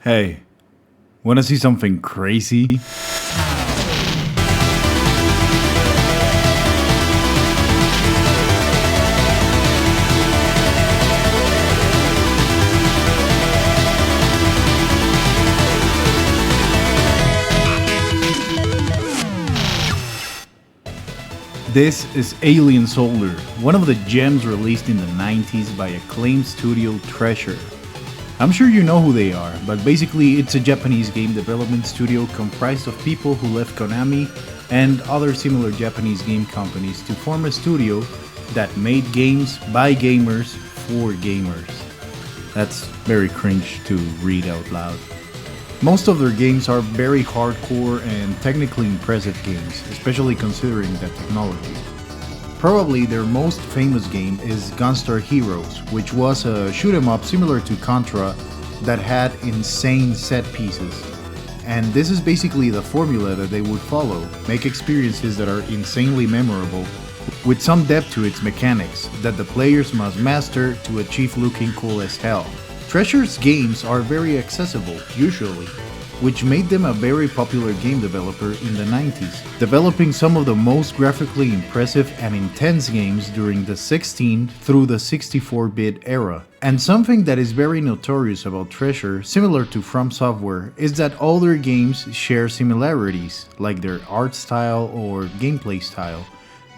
Hey, wanna see something crazy? This is Alien Soldier, one of the gems released in the 90s by acclaimed studio Treasure. I'm sure you know who they are, but basically it's a Japanese game development studio comprised of people who left Konami and other similar Japanese game companies to form a studio that made games by gamers for gamers. That's very cringe to read out loud. Most of their games are very hardcore and technically impressive games, especially considering the technology. Probably their most famous game is Gunstar Heroes, which was a shoot 'em up similar to Contra that had insane set pieces. And this is basically the formula that they would follow: make experiences that are insanely memorable, with some depth to its mechanics that the players must master to achieve looking cool as hell. Treasure's games are very accessible, usually, which made them a very popular game developer in the 90s, developing some of the most graphically impressive and intense games during the 16 through the 64-bit era. And something that is very notorious about Treasure, similar to From Software, is that all their games share similarities, like their art style or gameplay style,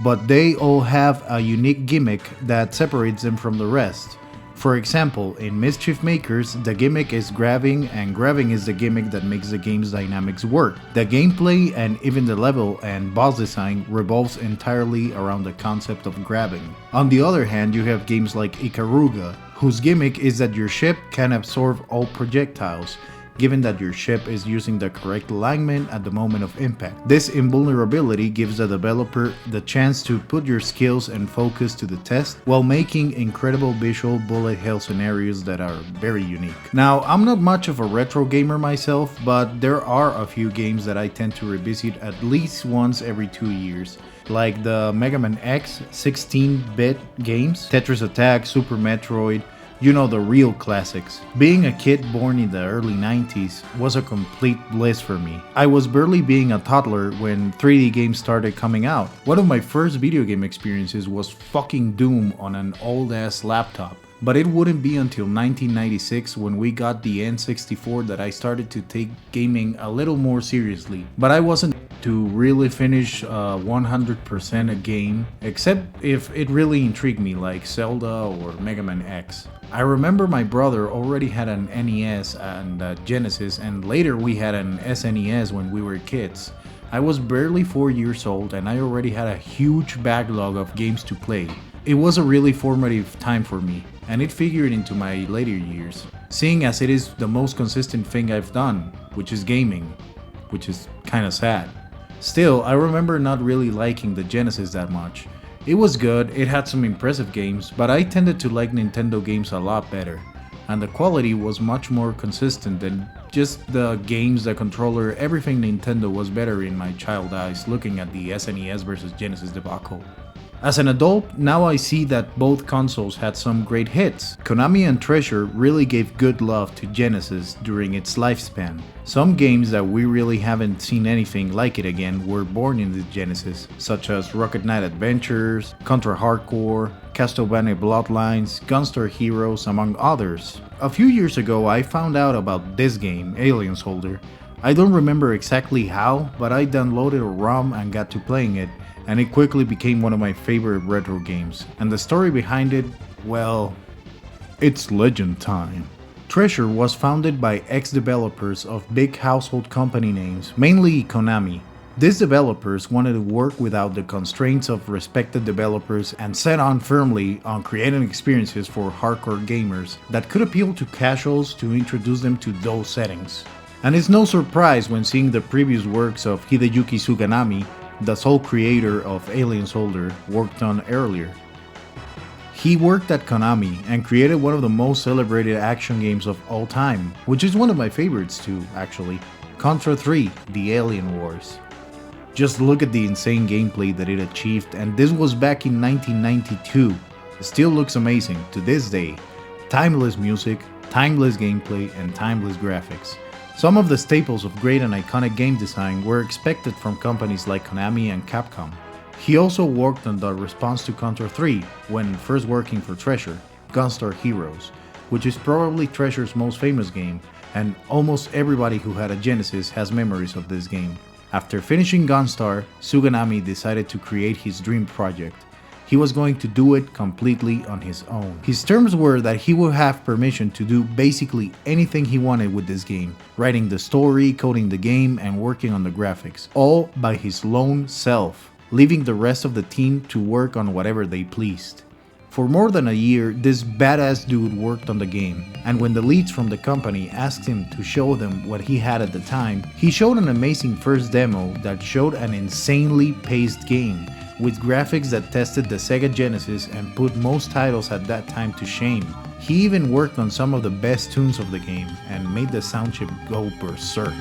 but they all have a unique gimmick that separates them from the rest. For example, in Mischief Makers, the gimmick is grabbing, and grabbing is the gimmick that makes the game's dynamics work. The gameplay and even the level and boss design revolves entirely around the concept of grabbing. On the other hand, you have games like Ikaruga, whose gimmick is that your ship can absorb all projectiles, given that your ship is using the correct alignment at the moment of impact. This invulnerability gives the developer the chance to put your skills and focus to the test while making incredible visual bullet hell scenarios that are very unique. Now, I'm not much of a retro gamer myself, but there are a few games that I tend to revisit at least once every 2 years, like the Mega Man X 16-bit games, Tetris Attack, Super Metroid, the real classics. Being a kid born in the early 90s was a complete bliss for me. I was barely being a toddler when 3D games started coming out. One of my first video game experiences was fucking Doom on an old ass laptop. But it wouldn't be until 1996 when we got the N64 that I started to take gaming a little more seriously. But I wasn't to really finish 100% a game, except if it really intrigued me, like Zelda or Mega Man X. I remember my brother already had an NES and a Genesis, and later we had an SNES when we were kids. I was barely 4 years old and I already had a huge backlog of games to play. It was a really formative time for me, and it figured into my later years, seeing as it is the most consistent thing I've done, which is gaming, which is kinda sad. Still, I remember not really liking the Genesis that much. It was good, it had some impressive games, but I tended to like Nintendo games a lot better, and the quality was much more consistent than just the games, the controller, everything Nintendo was better in my child eyes looking at the SNES versus Genesis debacle. As an adult, now I see that both consoles had some great hits. Konami and Treasure really gave good love to Genesis during its lifespan. Some games that we really haven't seen anything like it again were born in the Genesis, such as Rocket Knight Adventures, Contra Hardcore, Castlevania Bloodlines, Gunstar Heroes, among others. A few years ago I found out about this game, Alien Soldier. I don't remember exactly how, but I downloaded a ROM and got to playing it, and it quickly became one of my favorite retro games. And the story behind it, well, it's legend time. Treasure was founded by ex-developers of big household company names, mainly Konami. These developers wanted to work without the constraints of respected developers and set on firmly on creating experiences for hardcore gamers that could appeal to casuals to introduce them to those settings. And it's no surprise when seeing the previous works of Hideyuki Suganami, the sole creator of Alien Soldier, worked on earlier. He worked at Konami and created one of the most celebrated action games of all time, which is one of my favorites too, actually, Contra 3: The Alien Wars. Just look at the insane gameplay that it achieved, and this was back in 1992. It still looks amazing to this day. Timeless music, timeless gameplay, and timeless graphics. Some of the staples of great and iconic game design were expected from companies like Konami and Capcom. He also worked on the response to Contra 3 when first working for Treasure, Gunstar Heroes, which is probably Treasure's most famous game, and almost everybody who had a Genesis has memories of this game. After finishing Gunstar, Suganami decided to create his dream project. He was going to do it completely on his own. His terms were that he would have permission to do basically anything he wanted with this game, writing the story, coding the game, and working on the graphics, all by his lone self, leaving the rest of the team to work on whatever they pleased. For more than a year, this badass dude worked on the game, and when the leads from the company asked him to show them what he had at the time, he showed an amazing first demo that showed an insanely paced game, with graphics that tested the Sega Genesis and put most titles at that time to shame. He even worked on some of the best tunes of the game, and made the sound chip go berserk.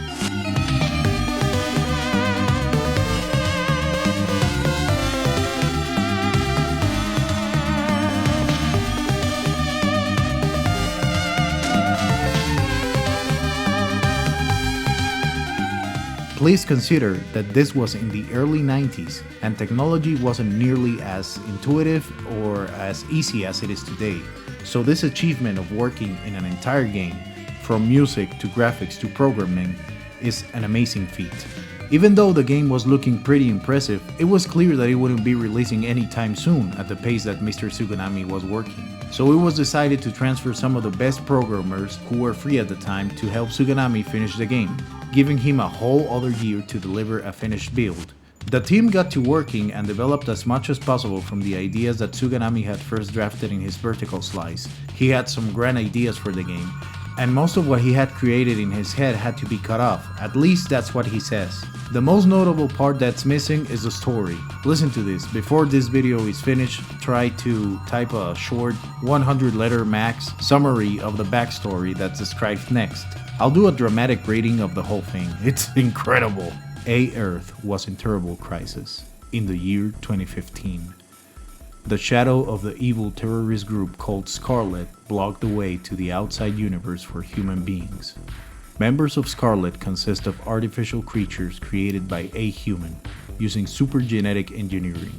Please consider that this was in the early 90s and technology wasn't nearly as intuitive or as easy as it is today. So this achievement of working in an entire game, from music to graphics to programming, is an amazing feat. Even though the game was looking pretty impressive, it was clear that it wouldn't be releasing anytime soon at the pace that Mr. Suganami was working. So it was decided to transfer some of the best programmers who were free at the time to help Suganami finish the game, giving him a whole other year to deliver a finished build. The team got to working and developed as much as possible from the ideas that Suganami had first drafted in his vertical slice. He had some grand ideas for the game, and most of what he had created in his head had to be cut off, at least that's what he says. The most notable part that's missing is the story. Listen to this. Before this video is finished, try to type a short 100-letter max summary of the backstory that's described next. I'll do a dramatic rating of the whole thing. It's incredible. Earth was in terrible crisis in the year 2015. The shadow of the evil terrorist group called Scarlet blocked the way to the outside universe for human beings. Members of Scarlet consist of artificial creatures created by a human using super genetic engineering.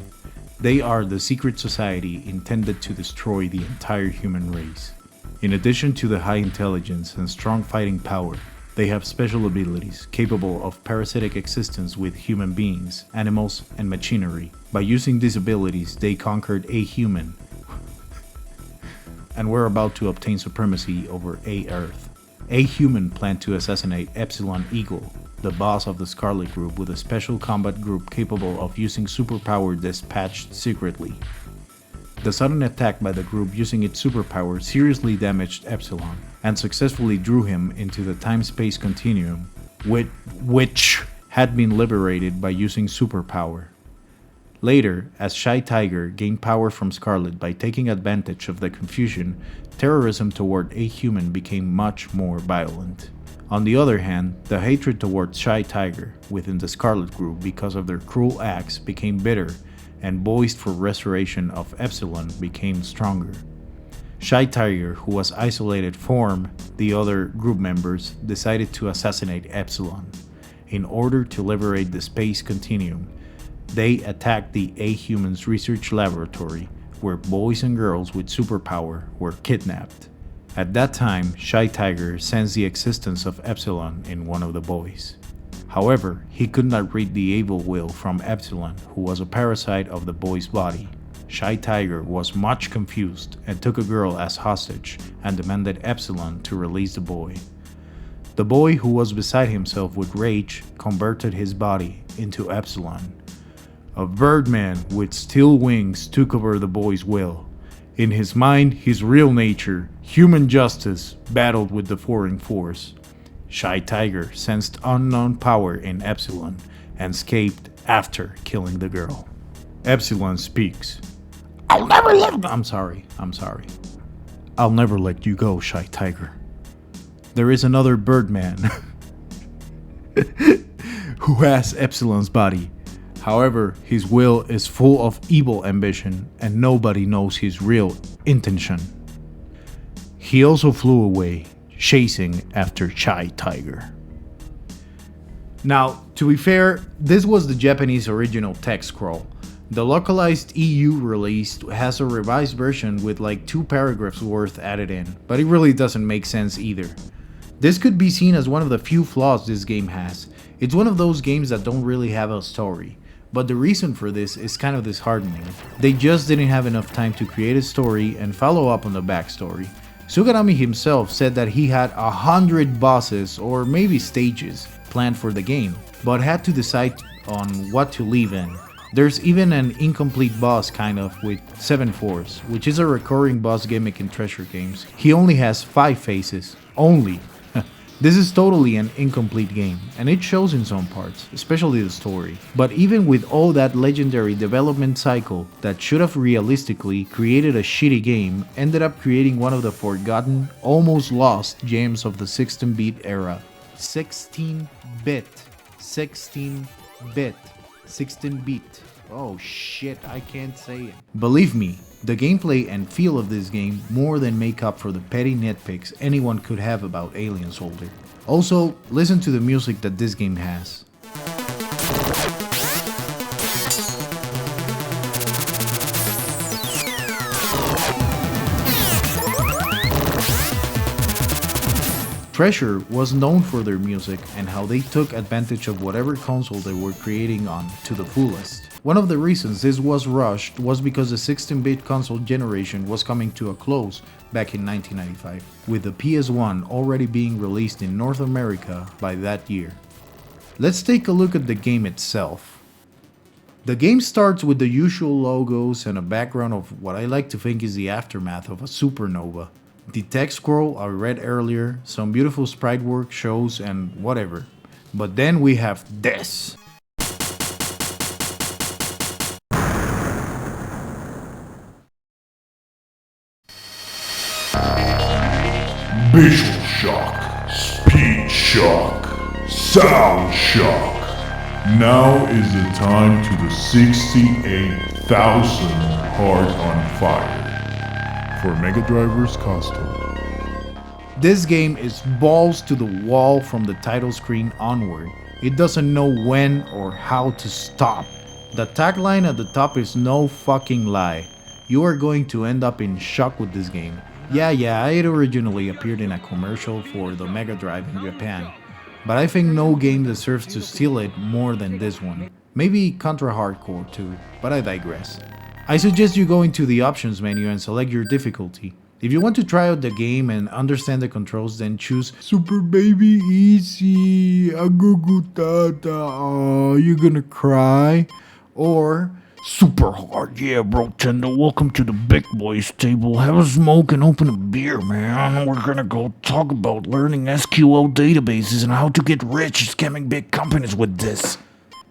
They are the secret society intended to destroy the entire human race. In addition to the high intelligence and strong fighting power, they have special abilities capable of parasitic existence with human beings, animals, and machinery. By using these abilities, they conquered a human and were about to obtain supremacy over Earth. A human planned to assassinate Epsilon Eagle, the boss of the Scarlet Group, with a special combat group capable of using superpower dispatched secretly. The sudden attack by the group using its superpower seriously damaged Epsilon and successfully drew him into the time-space continuum, which had been liberated by using superpower. Later, as Shy Tiger gained power from Scarlet by taking advantage of the confusion, terrorism toward a human became much more violent. On the other hand, the hatred towards Shy Tiger within the Scarlet Group because of their cruel acts became bitter, and voiced for restoration of Epsilon became stronger. Shy Tiger, who was isolated from the other group members, decided to assassinate Epsilon. In order to liberate the space continuum, they attacked the A-Humans research laboratory, where boys and girls with superpower were kidnapped. At that time, Shy Tiger sensed the existence of Epsilon in one of the boys. However, he could not read the evil will from Epsilon, who was a parasite of the boy's body. Shy Tiger was much confused and took a girl as hostage and demanded Epsilon to release the boy. The boy, who was beside himself with rage, converted his body into Epsilon. A birdman with steel wings took over the boy's will. In his mind, his real nature, human justice, battled with the foreign force. Shy Tiger sensed unknown power in Epsilon and escaped after killing the girl. Epsilon speaks. I'll never let... I'm sorry. I'll never let you go, Shy Tiger. There is another Birdman who has Epsilon's body. However, his will is full of evil ambition and nobody knows his real intention. he also flew away, chasing after Chai Tiger. Now, to be fair, this was the Japanese original text scroll. The localized EU release has a revised version with like 2 paragraphs worth added in, but it really doesn't make sense either. This could be seen as one of the few flaws this game has. It's one of those games that don't really have a story, but the reason for this is kind of disheartening. They just didn't have enough time to create a story and follow up on the backstory. Sugarami himself said that he had 100 bosses or maybe stages planned for the game, but had to decide on what to leave in. There's even an incomplete boss kind of with 7 fours, which is a recurring boss gimmick in Treasure games. He only has 5 faces. Only. This is totally an incomplete game, and it shows in some parts, especially the story. But even with all that legendary development cycle that should have realistically created a shitty game, ended up creating one of the forgotten, almost lost gems of the 16-bit era. 16-bit. 16-bit. 16-bit. Oh shit, I can't say it. Believe me, the gameplay and feel of this game more than make up for the petty nitpicks anyone could have about Alien Soldier. Also, listen to the music that this game has. Treasure was known for their music and how they took advantage of whatever console they were creating on to the fullest. One of the reasons this was rushed was because the 16-bit console generation was coming to a close back in 1995, with the PS1 already being released in North America by that year. Let's take a look at the game itself. The game starts with the usual logos and a background of what I like to think is the aftermath of a supernova. The text scroll I read earlier, some beautiful sprite work shows and whatever. But then we have this. Visual shock, speed shock, sound shock. Now is the time to the 68,000 Heart on Fire for Megadrive's costume. This game is balls to the wall from the title screen onward. It doesn't know when or how to stop. The tagline at the top is no fucking lie. You are going to end up in shock with this game. Yeah, it originally appeared in a commercial for the Mega Drive in Japan, but I think no game deserves to steal it more than this one. Maybe Contra Hardcore too, but I digress. I suggest you go into the options menu and select your difficulty. If you want to try out the game and understand the controls, then choose Super Baby Easy, Agugu Tata, oh, you gonna cry? Or Super Hard, yeah bro Tendo, welcome to the big boys table, have a smoke and open a beer man, we're gonna go talk about learning SQL databases and how to get rich scamming big companies with this.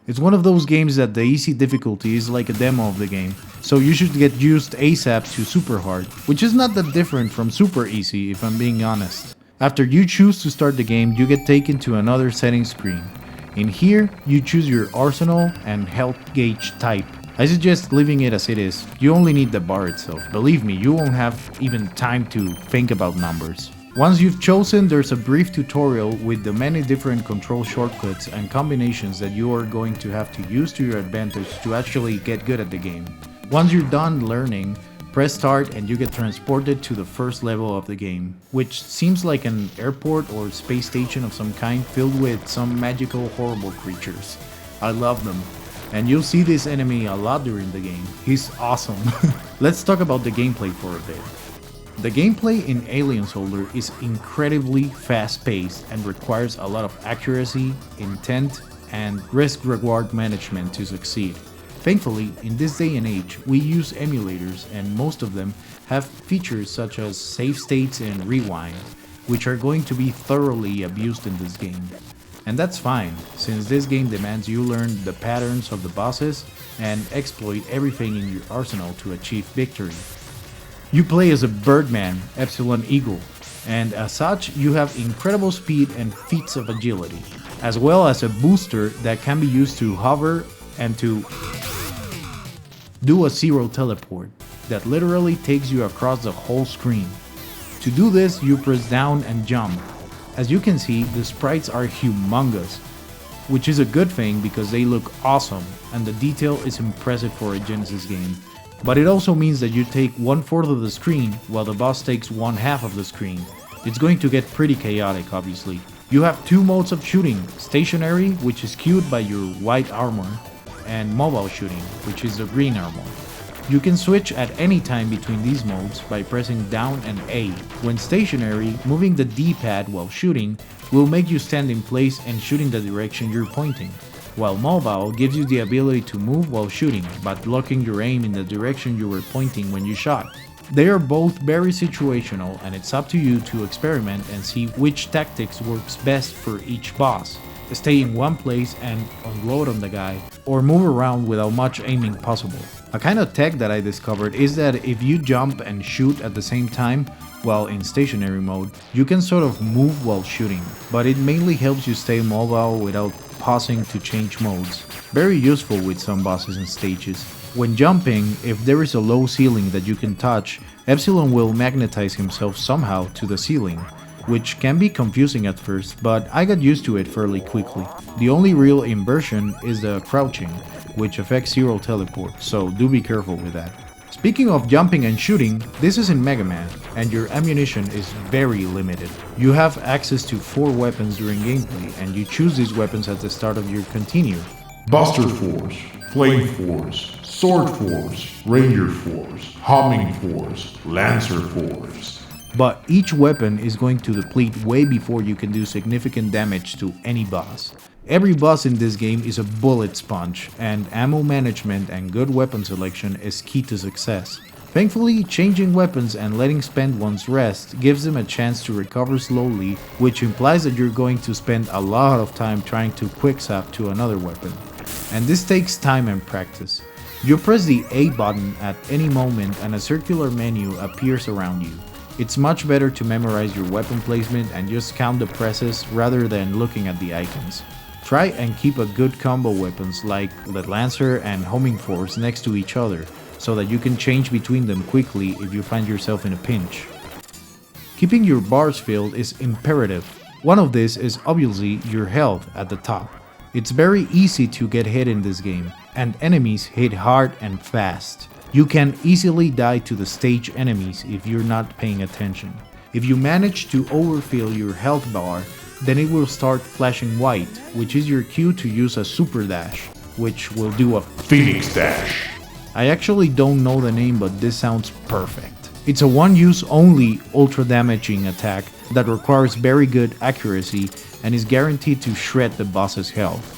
It's one of those games that the easy difficulty is like a demo of the game, so you should get used ASAP to super hard, which is not that different from super easy if I'm being honest. After you choose to start the game, you get taken to another settings screen. In here, you choose your arsenal and health gauge type. I suggest leaving it as it is, you only need the bar itself. Believe me, you won't have even time to think about numbers. Once you've chosen, there's a brief tutorial with the many different control shortcuts and combinations that you are going to have to use to your advantage to actually get good at the game. Once you're done learning, press start and you get transported to the first level of the game, which seems like an airport or space station of some kind filled with some magical horrible creatures. I love them. And you'll see this enemy a lot during the game. He's awesome. Let's talk about the gameplay for a bit. The gameplay in Alien Soldier is incredibly fast-paced and requires a lot of accuracy, intent, and risk-reward management to succeed. Thankfully, in this day and age, we use emulators and most of them have features such as save states and rewind, which are going to be thoroughly abused in this game. And that's fine, since this game demands you learn the patterns of the bosses and exploit everything in your arsenal to achieve victory. You play as a Birdman, Epsilon Eagle, and as such you have incredible speed and feats of agility, as well as a booster that can be used to hover and to do a zero teleport that literally takes you across the whole screen. To do this, you press down and jump. As you can see, the sprites are humongous, which is a good thing because they look awesome and the detail is impressive for a Genesis game. But it also means that you take 1/4 of the screen while the boss takes 1/2 of the screen. It's going to get pretty chaotic, obviously. You have two modes of shooting: stationary, which is cued by your white armor, and mobile shooting, which is the green armor. You can switch at any time between these modes by pressing down and A. When stationary, moving the D-pad while shooting will make you stand in place and shoot in the direction you're pointing, while mobile gives you the ability to move while shooting, but locking your aim in the direction you were pointing when you shot. They are both very situational, and it's up to you to experiment and see which tactics works best for each boss. Stay in one place and unload on the guy, or move around without much aiming possible. A kind of tech that I discovered is that if you jump and shoot at the same time, while in stationary mode, you can sort of move while shooting, but it mainly helps you stay mobile without pausing to change modes. Very useful with some bosses and stages. When jumping, if there is a low ceiling that you can touch, Epsilon will magnetize himself somehow to the ceiling, which can be confusing at first, but I got used to it fairly quickly. The only real inversion is the crouching, which affects zero teleport, so do be careful with that. Speaking of jumping and shooting, this is in Mega Man, and your ammunition is very limited. You have access to 4 weapons during gameplay, and you choose these weapons at the start of your continue. Buster Force, Flame Force, Sword Force, Ranger Force, Homing Force, Lancer Force. But each weapon is going to deplete way before you can do significant damage to any boss. Every boss in this game is a bullet sponge, and ammo management and good weapon selection is key to success. Thankfully, changing weapons and letting spent ones rest gives them a chance to recover slowly, which implies that you're going to spend a lot of time trying to quicksap to another weapon. And this takes time and practice. You press the A button at any moment and a circular menu appears around you. It's much better to memorize your weapon placement and just count the presses rather than looking at the icons. Try and keep a good combo weapons like the Lancer and Homing Force next to each other so that you can change between them quickly if you find yourself in a pinch. Keeping your bars filled is imperative. One of these is obviously your health at the top. It's very easy to get hit in this game, and enemies hit hard and fast. You can easily die to the stage enemies if you're not paying attention. If you manage to overfill your health bar, then it will start flashing white, which is your cue to use a super dash, which will do a Phoenix Dash. I actually don't know the name, but this sounds perfect. It's a one-use only ultra damaging attack that requires very good accuracy and is guaranteed to shred the boss's health.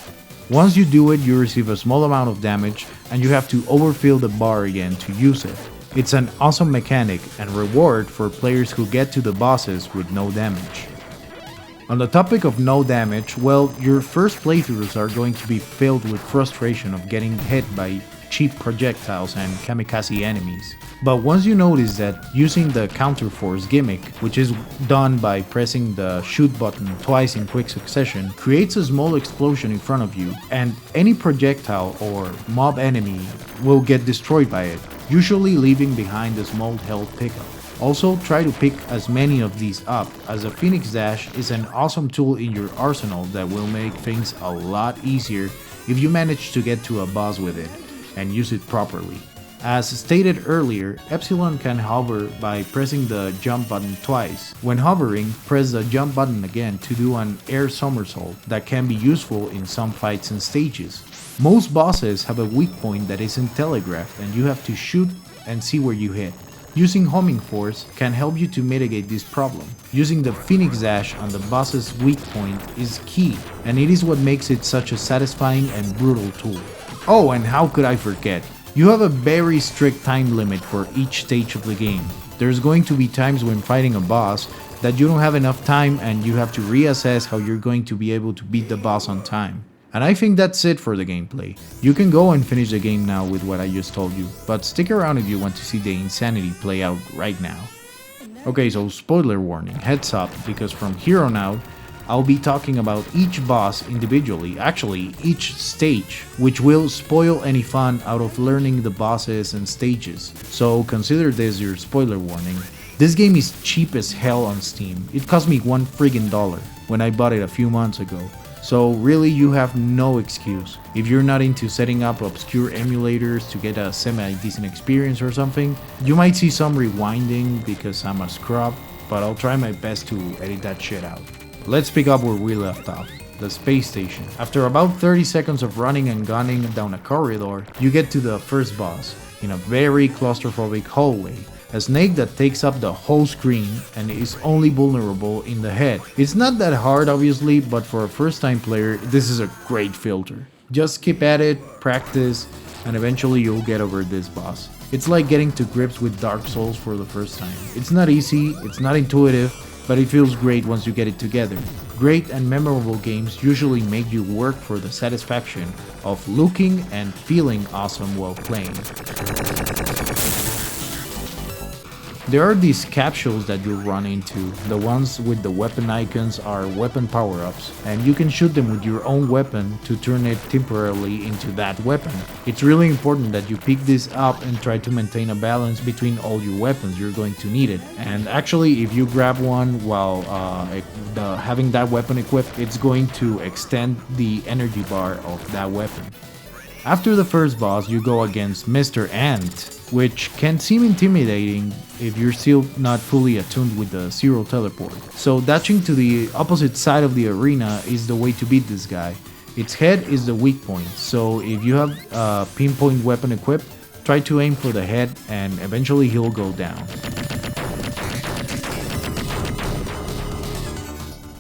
Once you do it, you receive a small amount of damage and you have to overfill the bar again to use it. It's an awesome mechanic and reward for players who get to the bosses with no damage. On the topic of no damage, well, your first playthroughs are going to be filled with frustration of getting hit by cheap projectiles and kamikaze enemies. But once you notice that using the counterforce gimmick, which is done by pressing the shoot button twice in quick succession, creates a small explosion in front of you, and any projectile or mob enemy will get destroyed by it, usually leaving behind a small health pickup. Also, try to pick as many of these up, as a Phoenix Dash is an awesome tool in your arsenal that will make things a lot easier if you manage to get to a boss with it and use it properly. As stated earlier, Epsilon can hover by pressing the jump button twice. When hovering, press the jump button again to do an air somersault that can be useful in some fights and stages. Most bosses have a weak point that isn't telegraphed and you have to shoot and see where you hit. Using Homing Force can help you to mitigate this problem. Using the Phoenix Dash on the boss's weak point is key, and it is what makes it such a satisfying and brutal tool. Oh, and how could I forget? You have a very strict time limit for each stage of the game. There's going to be times when fighting a boss that you don't have enough time and you have to reassess how you're going to be able to beat the boss on time. And I think that's it for the gameplay. You can go and finish the game now with what I just told you, but stick around if you want to see the insanity play out right now. Okay, so spoiler warning, heads up, because from here on out, I'll be talking about each boss individually, actually each stage, which will spoil any fun out of learning the bosses and stages. So consider this your spoiler warning. This game is cheap as hell on Steam. It cost me $1 friggin' when I bought it a few months ago. So really you have no excuse. If you're not into setting up obscure emulators to get a semi-decent experience or something, you might see some rewinding because I'm a scrub, but I'll try my best to edit that shit out. Let's pick up where we left off. The space station. After about 30 seconds of running and gunning down a corridor, you get to the first boss, in a very claustrophobic hallway. A snake that takes up the whole screen and is only vulnerable in the head. It's not that hard obviously, but for a first time player, this is a great filter. Just keep at it, practice, and eventually you'll get over this boss. It's like getting to grips with Dark Souls for the first time. It's not easy, it's not intuitive, but it feels great once you get it together. Great and memorable games usually make you work for the satisfaction of looking and feeling awesome while playing. There are these capsules that you'll run into. The ones with the weapon icons are weapon power-ups, and you can shoot them with your own weapon to turn it temporarily into that weapon. It's really important that you pick this up and try to maintain a balance between all your weapons. You're going to need it. And actually, if you grab one while having that weapon equipped, it's going to extend the energy bar of that weapon. After the first boss, you go against Mr. Ant, which can seem intimidating if you're still not fully attuned with the zero teleport. So dashing to the opposite side of the arena is the way to beat this guy. Its head is the weak point, so if you have a pinpoint weapon equipped, try to aim for the head and eventually he'll go down.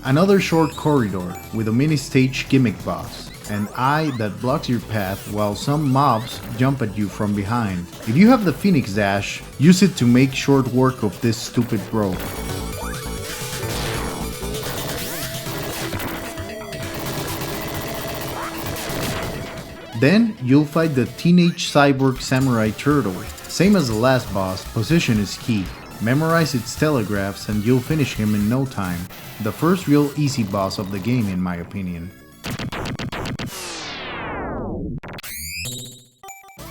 Another short corridor with a mini stage gimmick boss. An eye that blocks your path while some mobs jump at you from behind. If you have the Phoenix Dash, use it to make short work of this stupid bro. Then you'll fight the teenage cyborg samurai turtle. Same as the last boss, position is key. Memorize its telegraphs and you'll finish him in no time. The first real easy boss of the game in my opinion.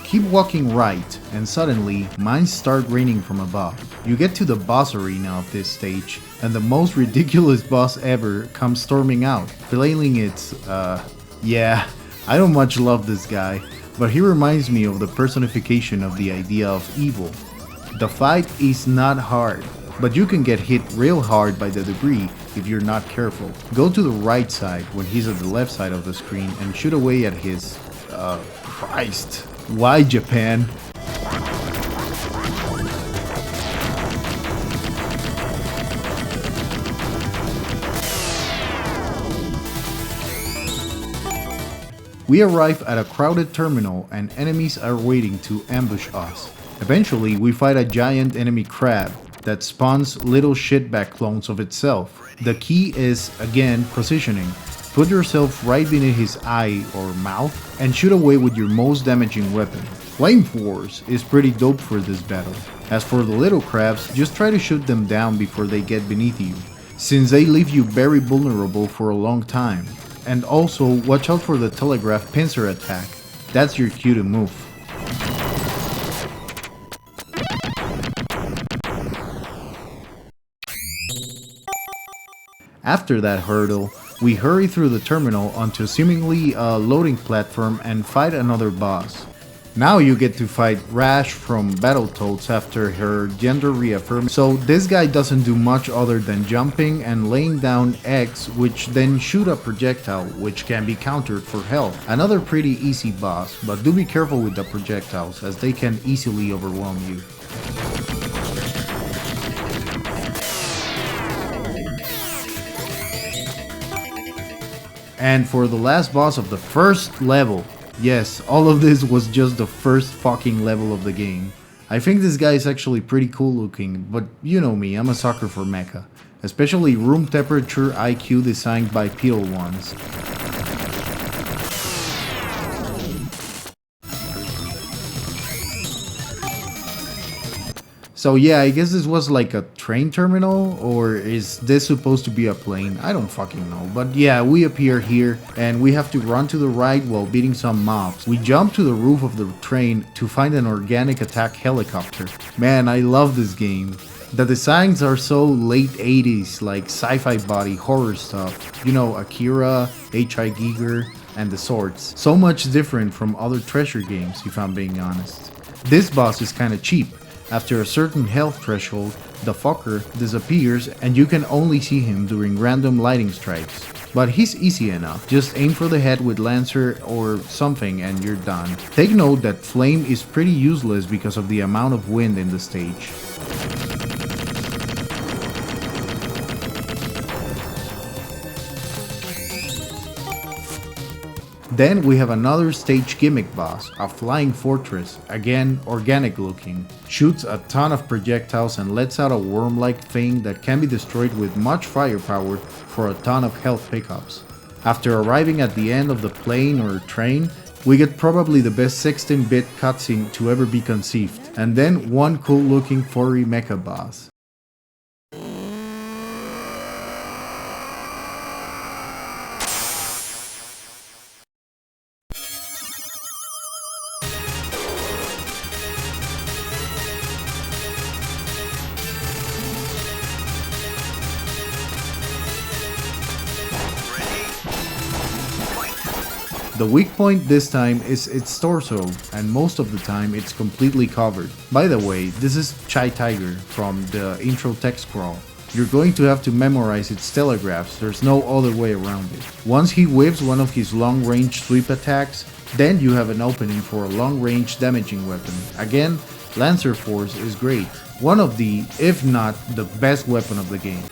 Keep walking right, and suddenly, mines start raining from above. You get to the boss arena of this stage, and the most ridiculous boss ever comes storming out, flailing its, yeah, I don't much love this guy, but he reminds me of the personification of the idea of evil. The fight is not hard, but you can get hit real hard by the debris if you're not careful. Go to the right side when he's at the left side of the screen and shoot away at his, Christ. Why Japan? We arrive at a crowded terminal and enemies are waiting to ambush us. Eventually, we fight a giant enemy crab that spawns little shitbag clones of itself. The key is, again, positioning. Put yourself right beneath his eye or mouth and shoot away with your most damaging weapon. Flame Force is pretty dope for this battle. As for the little crabs, just try to shoot them down before they get beneath you, since they leave you very vulnerable for a long time. And also, watch out for the telegraph pincer attack. That's your cue to move. After that hurdle, we hurry through the terminal onto seemingly a loading platform and fight another boss. Now you get to fight Rash from Battletoads after her gender reaffirmation. So this guy doesn't do much other than jumping and laying down eggs which then shoot a projectile which can be countered for health. Another pretty easy boss, but do be careful with the projectiles as they can easily overwhelm you. And for the last boss of the first level, yes, all of this was just the first fucking level of the game. I think this guy is actually pretty cool looking, but you know me, I'm a sucker for mecha. Especially room temperature IQ designed by Peel ones. So yeah, I guess this was like a train terminal, or is this supposed to be a plane? I don't fucking know. But yeah, we appear here, and we have to run to the right while beating some mobs. We jump to the roof of the train to find an organic attack helicopter. Man, I love this game. The designs are so late 80s, like sci-fi body horror stuff. You know, Akira, H.I. Giger, and the sorts. So much different from other treasure games, if I'm being honest. This boss is kinda cheap. After a certain health threshold, the fucker disappears and you can only see him during random lightning strikes. But he's easy enough, just aim for the head with Lancer or something and you're done. Take note that Flame is pretty useless because of the amount of wind in the stage. Then we have another stage gimmick boss, a flying fortress, again organic looking. Shoots a ton of projectiles and lets out a worm-like thing that can be destroyed with much firepower for a ton of health pickups. After arriving at the end of the plane or train, we get probably the best 16-bit cutscene to ever be conceived, and then one cool looking furry mecha boss. The weak point this time is its torso, and most of the time it's completely covered. By the way, this is Chai Tiger from the intro text scroll. You're going to have to memorize its telegraphs, there's no other way around it. Once he whips one of his long-range sweep attacks, then you have an opening for a long-range damaging weapon. Again, Lancer Force is great. One of the, if not the best weapon of the game.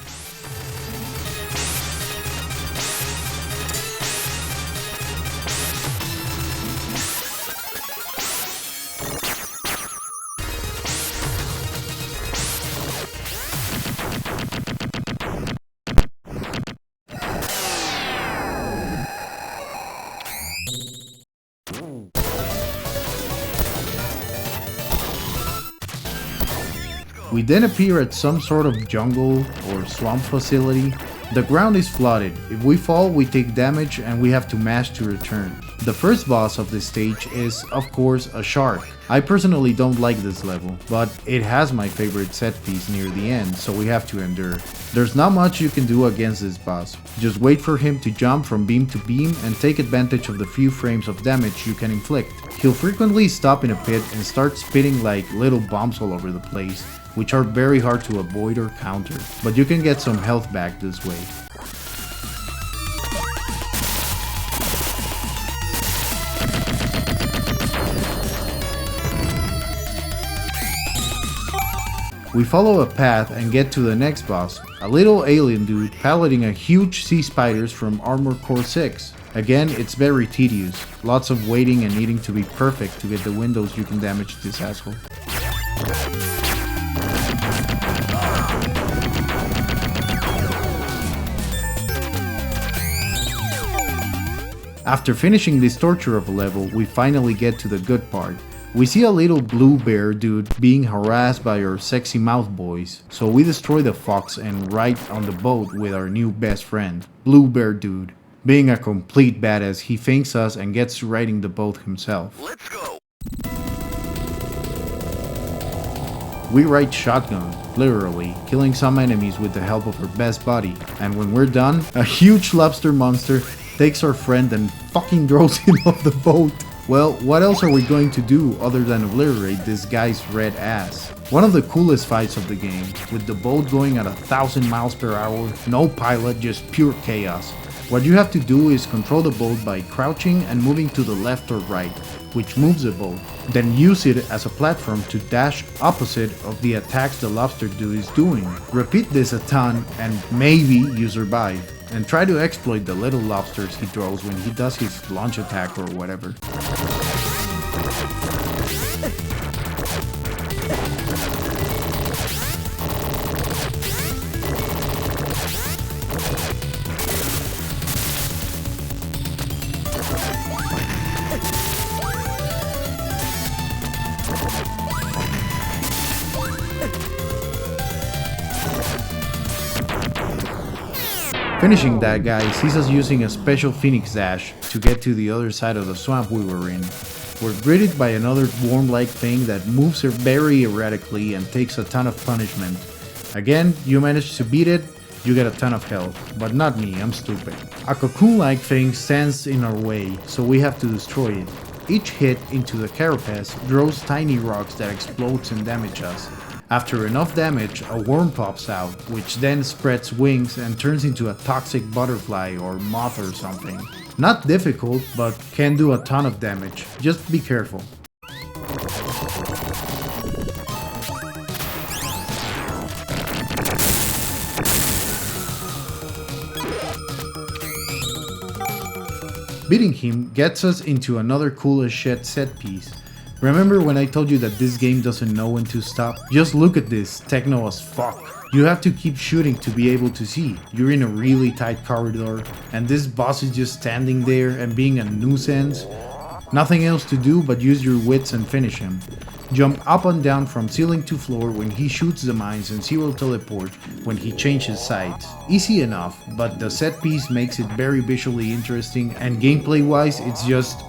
We then appear at some sort of jungle or swamp facility. The ground is flooded. If we fall, we take damage and we have to mash to return. The first boss of this stage is, of course, a shark. I personally don't like this level, but it has my favorite set piece near the end, so we have to endure. There's not much you can do against this boss. Just wait for him to jump from beam to beam and take advantage of the few frames of damage you can inflict. He'll frequently stop in a pit and start spitting like little bombs all over the place, which are very hard to avoid or counter, but you can get some health back this way. We follow a path and get to the next boss, a little alien dude piloting a huge sea spiders from Armored Core 6. Again, it's very tedious, lots of waiting and needing to be perfect to get the windows you can damage this asshole. After finishing this torture of a level, we finally get to the good part. We see a little blue bear dude being harassed by our sexy mouth boys, so we destroy the fox and ride on the boat with our new best friend, Blue Bear Dude. Being a complete badass, he thanks us and gets riding the boat himself. Let's go. We ride shotgun, literally, killing some enemies with the help of our best buddy, and when we're done, a huge lobster monster takes our friend and fucking throws him off the boat. Well, what else are we going to do other than obliterate this guy's red ass? One of the coolest fights of the game, with the boat going at 1,000 miles per hour, no pilot, just pure chaos. What you have to do is control the boat by crouching and moving to the left or right, which moves the boat. Then use it as a platform to dash opposite of the attacks the lobster dude is doing. Repeat this a ton and maybe you survive. And try to exploit the little lobsters he throws when he does his launch attack or whatever. Finishing that guy sees us using a special Phoenix Dash to get to the other side of the swamp we were in. We're greeted by another worm-like thing that moves very erratically and takes a ton of punishment. Again, you manage to beat it, you get a ton of health, but not me, I'm stupid. A cocoon-like thing stands in our way, so we have to destroy it. Each hit into the carapace draws tiny rocks that explodes and damage us. After enough damage, a worm pops out, which then spreads wings and turns into a toxic butterfly or moth or something. Not difficult, but can do a ton of damage, just be careful. Beating him gets us into another cool as shit set piece. Remember when I told you that this game doesn't know when to stop? Just look at this, techno as fuck. You have to keep shooting to be able to see. You're in a really tight corridor, and this boss is just standing there and being a nuisance. Nothing else to do but use your wits and finish him. Jump up and down from ceiling to floor when he shoots the mines and zero teleport when he changes sides. Easy enough, but the set piece makes it very visually interesting, and gameplay wise it's just...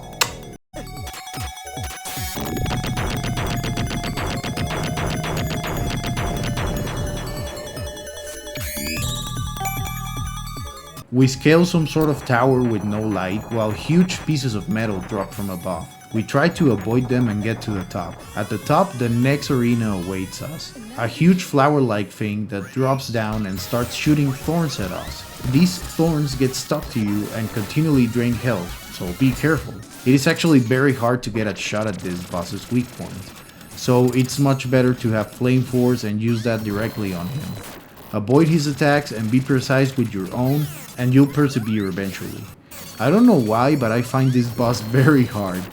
We scale some sort of tower with no light, while huge pieces of metal drop from above. We try to avoid them and get to the top. At the top, the next arena awaits us. A huge flower-like thing that drops down and starts shooting thorns at us. These thorns get stuck to you and continually drain health, so be careful. It is actually very hard to get a shot at this boss's weak point, so it's much better to have flame force and use that directly on him. Avoid his attacks and be precise with your own, and you'll persevere eventually. I don't know why, but I find this boss very hard.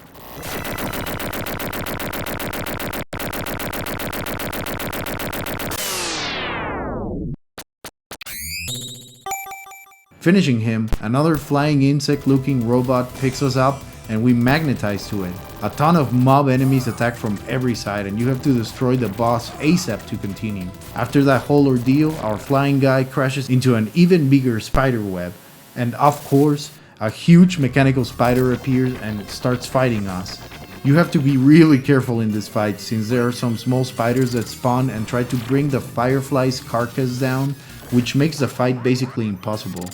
Finishing him, another flying insect-looking robot picks us up and we magnetize to it. A ton of mob enemies attack from every side and you have to destroy the boss ASAP to continue. After that whole ordeal, our flying guy crashes into an even bigger spider web. And of course, a huge mechanical spider appears and starts fighting us. You have to be really careful in this fight since there are some small spiders that spawn and try to bring the firefly's carcass down, which makes the fight basically impossible.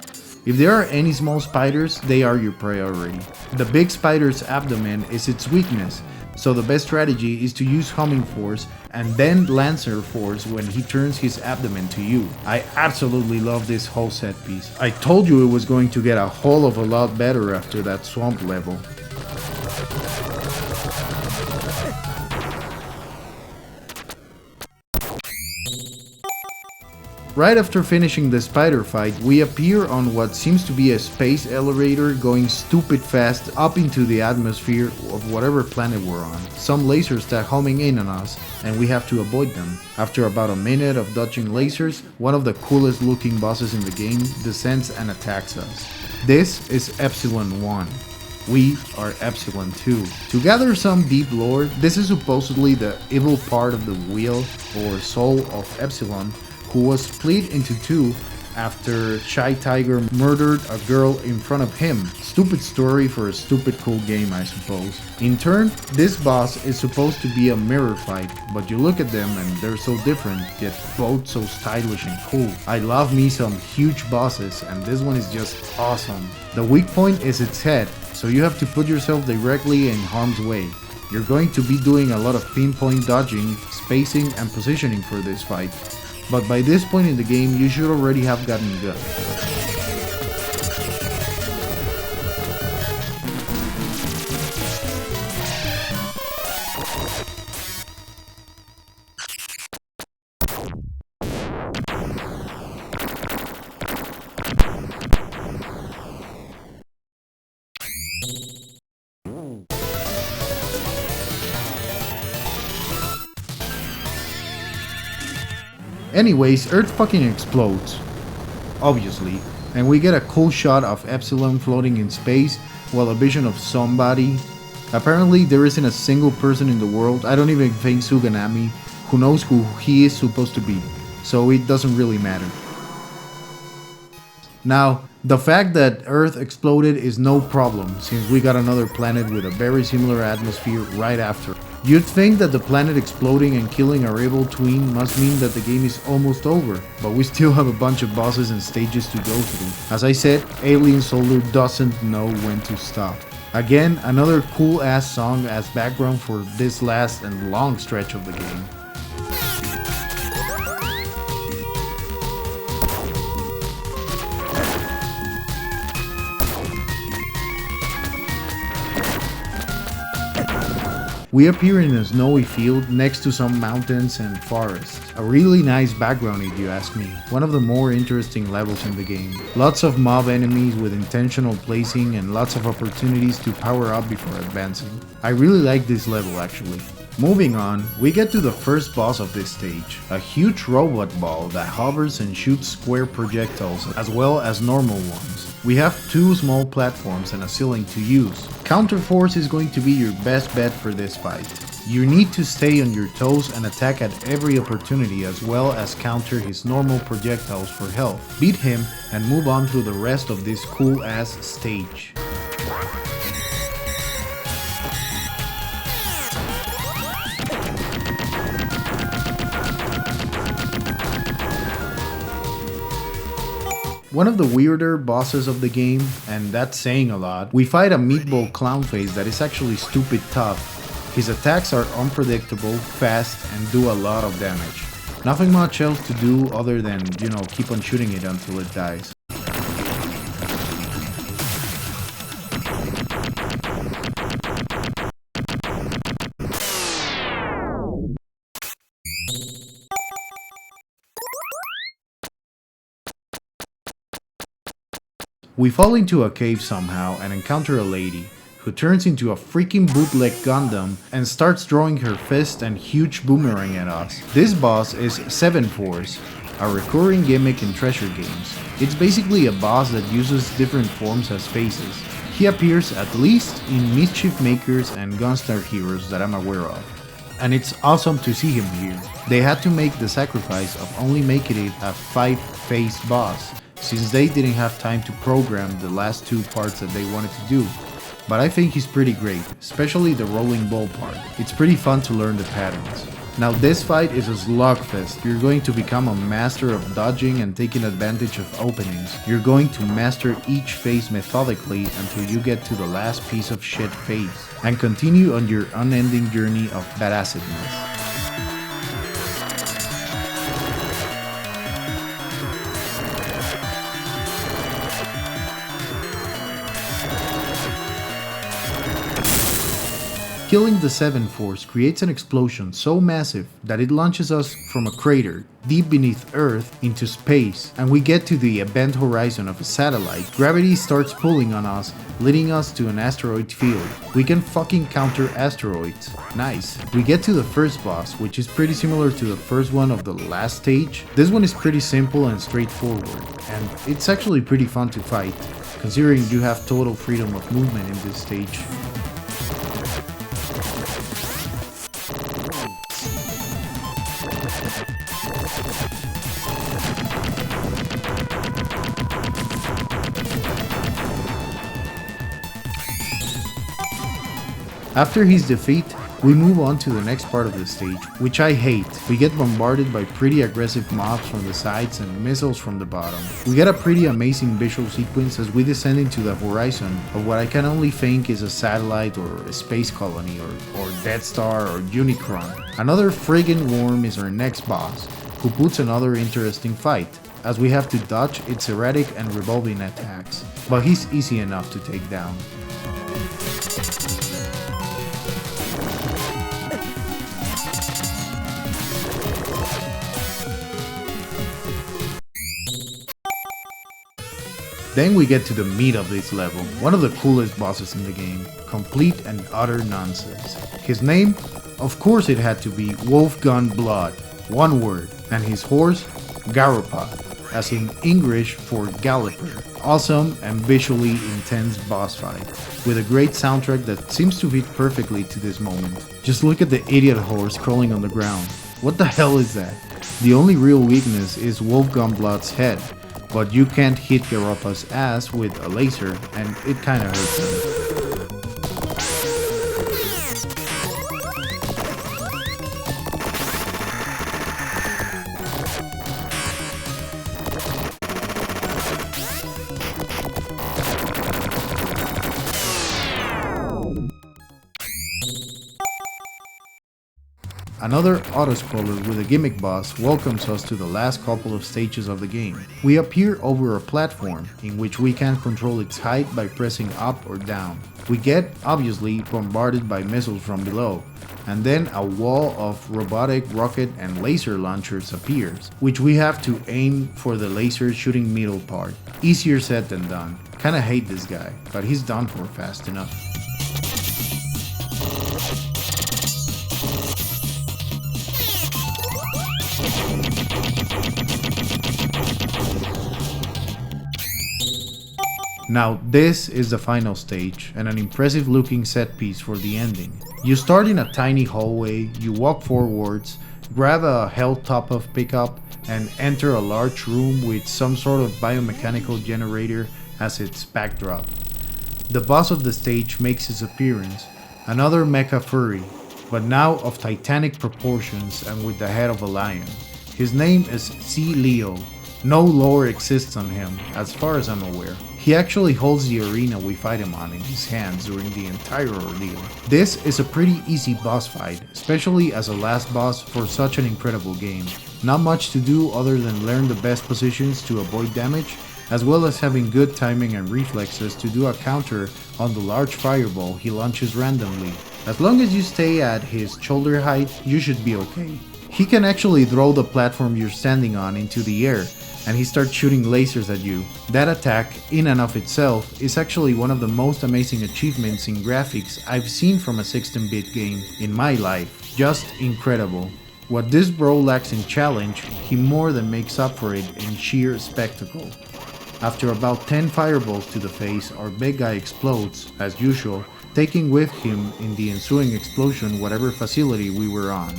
If there are any small spiders, they are your priority. The big spider's abdomen is its weakness, so the best strategy is to use Humming Force and then Lancer Force when he turns his abdomen to you. I absolutely love this whole set piece. I told you it was going to get a whole of a lot better after that swamp level. Right after finishing the spider fight, we appear on what seems to be a space elevator going stupid fast up into the atmosphere of whatever planet we're on. Some lasers start homing in on us, and we have to avoid them. After about a minute of dodging lasers, one of the coolest looking bosses in the game descends and attacks us. This is Epsilon 1. We are Epsilon 2. To gather some deep lore, this is supposedly the evil part of the wheel or soul of Epsilon, who was split into two after Shy Tiger murdered a girl in front of him. Stupid story for a stupid cool game, I suppose. In turn, this boss is supposed to be a mirror fight, but you look at them and they're so different, yet both so stylish and cool. I love me some huge bosses, and this one is just awesome. The weak point is its head, so you have to put yourself directly in harm's way. You're going to be doing a lot of pinpoint dodging, spacing, and positioning for this fight. But by this point in the game, you should already have gotten good. Anyways, Earth fucking explodes, obviously, and we get a cool shot of Epsilon floating in space while a vision of somebody. Apparently there isn't a single person in the world, I don't even think Suganami, who knows who he is supposed to be, so it doesn't really matter. Now, The fact that Earth exploded is no problem, since we got another planet with a very similar atmosphere right after. You'd think that the planet exploding and killing our evil twin must mean that the game is almost over, but we still have a bunch of bosses and stages to go through. As I said, Alien Soldier doesn't know when to stop. Again, another cool ass song as background for this last and long stretch of the game. We appear in a snowy field next to some mountains and forest. A really nice background if you ask me. One of the more interesting levels in the game. Lots of mob enemies with intentional placing and lots of opportunities to power up before advancing. I really like this level actually. Moving on, we get to the first boss of this stage, a huge robot ball that hovers and shoots square projectiles as well as normal ones. We have two small platforms and a ceiling to use. Counterforce is going to be your best bet for this fight. You need to stay on your toes and attack at every opportunity as well as counter his normal projectiles for health. Beat him and move on through the rest of this cool ass stage. One of the weirder bosses of the game, and that's saying a lot, we fight a meatball clown face that is actually stupid tough. His attacks are unpredictable, fast, and do a lot of damage. Nothing much else to do other than, keep on shooting it until it dies. We fall into a cave somehow and encounter a lady, who turns into a freaking bootleg Gundam and starts throwing her fist and huge boomerang at us. This boss is 7-Force, a recurring gimmick in treasure games. It's basically a boss that uses different forms as faces. He appears at least in Mischief Makers and Gunstar Heroes that I'm aware of. And it's awesome to see him here. They had to make the sacrifice of only making it a 5-face boss, since they didn't have time to program the last two parts that they wanted to do. But I think he's pretty great, especially the rolling ball part. It's pretty fun to learn the patterns. Now this fight is a slugfest. You're going to become a master of dodging and taking advantage of openings. You're going to master each phase methodically until you get to the last piece of shit phase, and continue on your unending journey of badassedness. Killing the 7-Force creates an explosion so massive that it launches us from a crater deep beneath Earth into space, and we get to the event horizon of a satellite. Gravity starts pulling on us, leading us to an asteroid field. We can fucking counter asteroids. Nice. We get to the first boss, which is pretty similar to the first one of the last stage. This one is pretty simple and straightforward, and it's actually pretty fun to fight, considering you have total freedom of movement in this stage. After his defeat, we move on to the next part of the stage, which I hate. We get bombarded by pretty aggressive mobs from the sides and missiles from the bottom. We get a pretty amazing visual sequence as we descend into the horizon of what I can only think is a satellite or a space colony or Death Star or Unicron. Another friggin' worm is our next boss, who puts another interesting fight, as we have to dodge its erratic and revolving attacks, but he's easy enough to take down. Then we get to the meat of this level, one of the coolest bosses in the game, complete and utter nonsense. His name? Of course it had to be Wolfgang Blood, one word, and his horse? Garopod, as in English for galloper. Awesome and visually intense boss fight, with a great soundtrack that seems to fit perfectly to this moment. Just look at the idiot horse crawling on the ground. What the hell is that? The only real weakness is Wolfgang Blood's head, but you can't hit Garopa's ass with a laser, and it kinda hurts him. Another autoscroller with a gimmick boss welcomes us to the last couple of stages of the game. We appear over a platform, in which we can control its height by pressing up or down. We get, obviously, bombarded by missiles from below, and then a wall of robotic rocket and laser launchers appears, which we have to aim for the laser shooting middle part. Easier said than done. Kinda hate this guy, but he's done for fast enough. Now this is the final stage and an impressive looking set piece for the ending. You start in a tiny hallway, you walk forwards, grab a health top-up pickup and enter a large room with some sort of biomechanical generator as its backdrop. The boss of the stage makes his appearance, another mecha furry, but now of titanic proportions and with the head of a lion. His name is C. Leo. No lore exists on him, as far as I'm aware. He actually holds the arena we fight him on in his hands during the entire ordeal. This is a pretty easy boss fight, especially as a last boss for such an incredible game. Not much to do other than learn the best positions to avoid damage, as well as having good timing and reflexes to do a counter on the large fireball he launches randomly. As long as you stay at his shoulder height, you should be okay. He can actually throw the platform you're standing on into the air, and he starts shooting lasers at you. That attack, in and of itself, is actually one of the most amazing achievements in graphics I've seen from a 16-bit game in my life. Just incredible. What this bro lacks in challenge, he more than makes up for it in sheer spectacle. After about 10 fireballs to the face, our big guy explodes, as usual, taking with him in the ensuing explosion whatever facility we were on.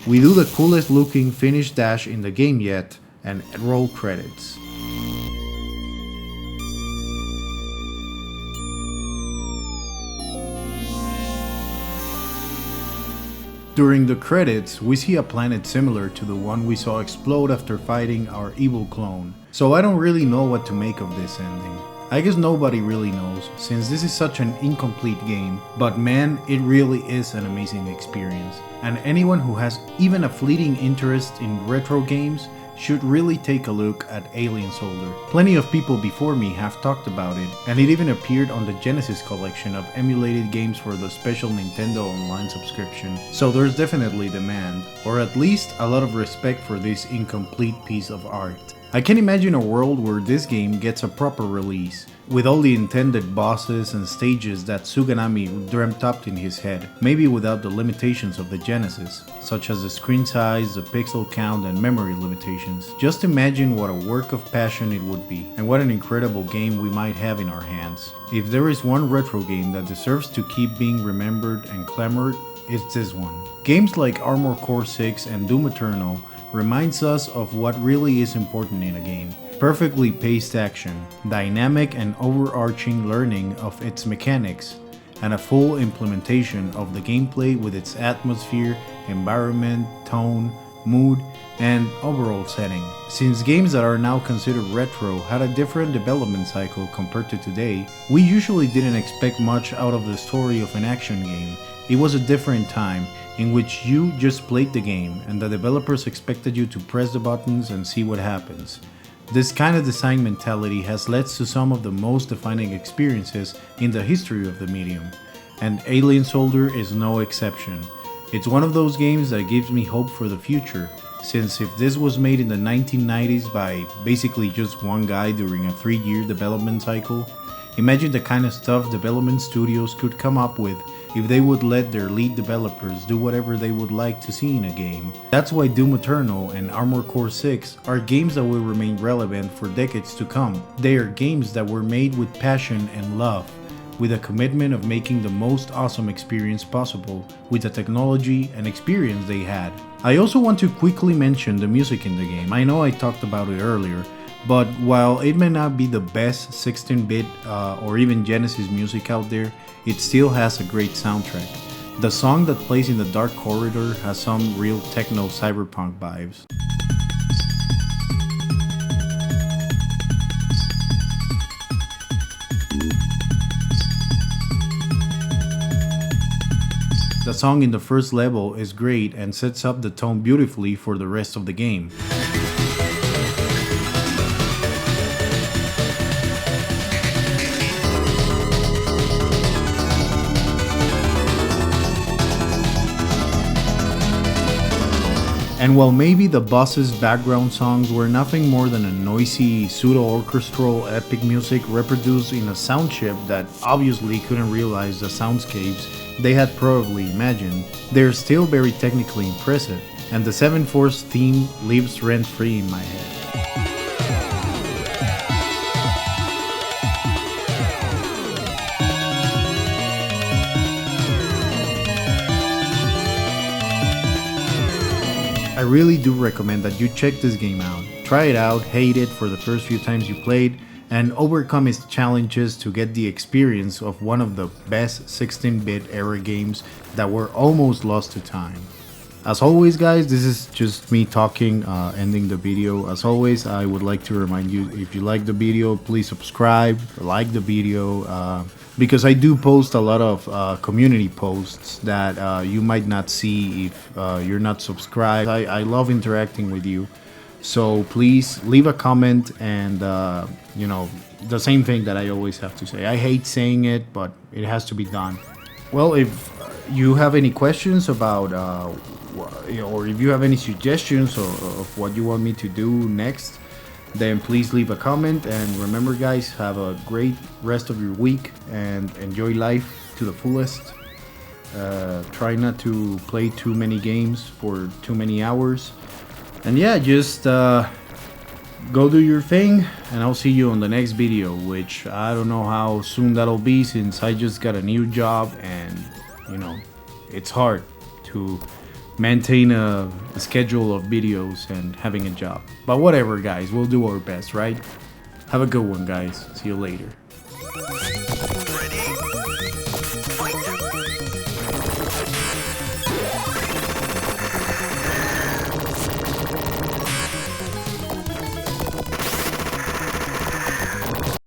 We do the coolest looking finish dash in the game yet, and roll credits. During the credits, we see a planet similar to the one we saw explode after fighting our evil clone, so I don't really know what to make of this ending. I guess nobody really knows, since this is such an incomplete game, but man, it really is an amazing experience. And anyone who has even a fleeting interest in retro games should really take a look at Alien Soldier. Plenty of people before me have talked about it, and it even appeared on the Genesis collection of emulated games for the special Nintendo Online subscription, so there's definitely demand, or at least a lot of respect for this incomplete piece of art. I can imagine a world where this game gets a proper release, with all the intended bosses and stages that Suganami dreamt up in his head, maybe without the limitations of the Genesis, such as the screen size, the pixel count, and memory limitations. Just imagine what a work of passion it would be, and what an incredible game we might have in our hands. If there is one retro game that deserves to keep being remembered and clamored, it's this one. Games like Armored Core 6 and Doom Eternal reminds us of what really is important in a game. Perfectly paced action, dynamic and overarching learning of its mechanics, and a full implementation of the gameplay with its atmosphere, environment, tone, mood, and overall setting. Since games that are now considered retro had a different development cycle compared to today, we usually didn't expect much out of the story of an action game. It was a different time in which you just played the game and the developers expected you to press the buttons and see what happens. This kind of design mentality has led to some of the most defining experiences in the history of the medium, and Alien Soldier is no exception. It's one of those games that gives me hope for the future, since if this was made in the 1990s by basically just one guy during a 3-year development cycle, imagine the kind of stuff development studios could come up with if they would let their lead developers do whatever they would like to see in a game. That's why Doom Eternal and Armored Core 6 are games that will remain relevant for decades to come. They are games that were made with passion and love, with a commitment of making the most awesome experience possible with the technology and experience they had. I also want to quickly mention the music in the game. I know I talked about it earlier, but while it may not be the best 16-bit or even Genesis music out there, it still has a great soundtrack. The song that plays in the Dark Corridor has some real techno cyberpunk vibes. The song in the first level is great and sets up the tone beautifully for the rest of the game. And while maybe the boss's background songs were nothing more than a noisy, pseudo-orchestral epic music reproduced in a sound chip that obviously couldn't realize the soundscapes they had probably imagined, they're still very technically impressive, and the 7 Force theme lives rent-free in my head. I really do recommend that you check this game out. Try it out, hate it for the first few times you played, and overcome its challenges to get the experience of one of the best 16-bit era games that were almost lost to time. As always guys, this is just me talking, ending the video. As always, I would like to remind you, if you like the video, please subscribe, like the video, because I do post a lot of community posts that you might not see if you're not subscribed. I love interacting with you, so please leave a comment and you know, the same thing that I always have to say. I hate saying it, but it has to be done. Well, if you have any questions about or if you have any suggestions of what you want me to do next, then please leave a comment. And remember guys, have a great rest of your week and enjoy life to the fullest. Try not to play too many games for too many hours, and yeah, just go do your thing, and I'll see you on the next video, which I don't know how soon that'll be, since I just got a new job and you know, it's hard to maintain a schedule of videos and having a job. But whatever guys, we'll do our best, right? Have a good one guys. See you later.